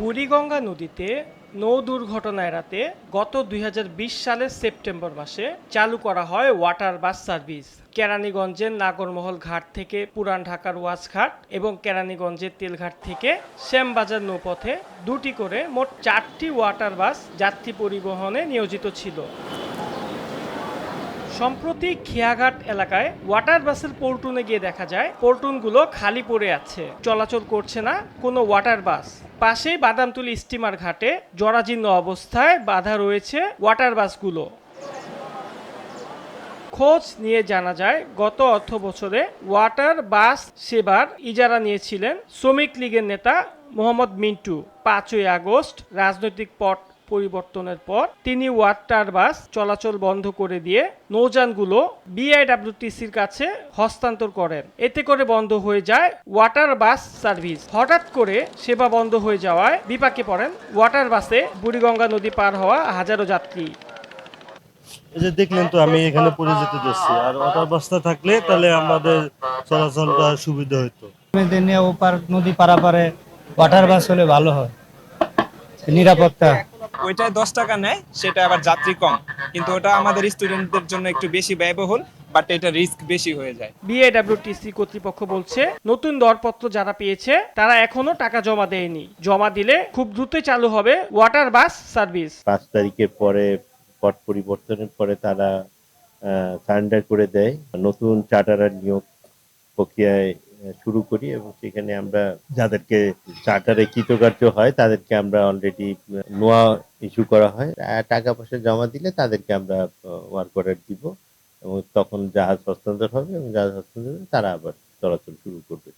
বুড়িগঙ্গা নদীতে নৌ দুর্ঘটনা এড়াতে গত ২০২০ সালের সেপ্টেম্বর মাসে চালু করা হয় ওয়াটার বাস সার্ভিস। কেরানীগঞ্জের নাগরমহল ঘাট থেকে পুরান ঢাকার ওয়াজঘাট এবং কেরানীগঞ্জের তেলঘাট থেকে শ্যামবাজার নৌপথে দুটি করে মোট ৪টি ওয়াটার বাস যাত্রী পরিবহনে নিয়োজিত ছিল। সম্প্রতি খেয়াঘাট এলাকায় ওয়াটার বাসের পল্টুনে গিয়ে দেখা যায় পল্টুনগুলো খালি পড়ে আছে, চলাচল করছে না কোনো ওয়াটার বাস। পাশেই বাদামতুলি স্টিমার ঘাটে জরাজীর্ণ অবস্থায় বাঁধা রয়েছে ওয়াটার বাসগুলো। খোঁজ নিয়ে জানা যায় গত অর্থ বছরে ওয়াটার বাস সেবার ইজারা নিয়েছিলেন শ্রমিক লীগের নেতা মোহাম্মদ মিন্টু। ৫ই আগস্ট রাজনৈতিক পট পরিবর্তনের পর তিনি ওয়াটার বাস চলাচল বন্ধ করে দিয়ে নৌযানগুলো বিআইডব্লিউটিসির কাছে হস্তান্তর করেন। এতে করে বন্ধ হয়ে যায় ওয়াটার বাস সার্ভিস। হঠাৎ করে সেবা বন্ধ হয়ে যাওয়ায় বিপাকে পড়েন ওয়াটার বাসে বুড়িগঙ্গা নদী পার হওয়া হাজারো যাত্রী। এই যে দেখলেন তো আমি এখানে পড়ে যেতে যাচ্ছি, আর ওটার বাসটা থাকলে তাহলে আমাদের চলাচলটা সুবিধা হতো। মেদিনী ওপার নদী পারাপারে ওয়াটার বাস হলে ভালো হয়, নিরাপত্তা। ওইটায় 10 টাকা নেয়, সেটা আবার যাত্রী কম, কিন্তু ওটা আমাদের স্টুডেন্টদের জন্য একটু বেশি ব্যয়বহুল, বাট এটা রিস্ক বেশি হয়ে যায়। বিএডব্লিউটিসি কর্তৃপক্ষ বলছে নতুন দরপত্র যারা পেয়েছে তারা এখনো টাকা জমা দেয়নি। জমা দিলে খুব দ্রুত চালু হবে ওয়াটার বাস সার্ভিস। 5 তারিখের পরে পট পরিবর্তনের পরে তারা সারেন্ডার করে দেয়। নতুন চার্টারার নিয়োগ প্রক্রিয়ায় শুরু করি এবং সেখানে আমরা যাদেরকে চার্টারে কৃতকার্য হয় তাদেরকে আমরা অলরেডি নোয়া ইস্যু করা হয়। টাকা পয়সা জমা দিলে তাদেরকে আমরা ওয়ার্ক অর্ডার দিব এবং তখন জাহাজ হস্তান্তর হবে এবং জাহাজ হস্তান্তর তারা আবার চলাচল শুরু করবে।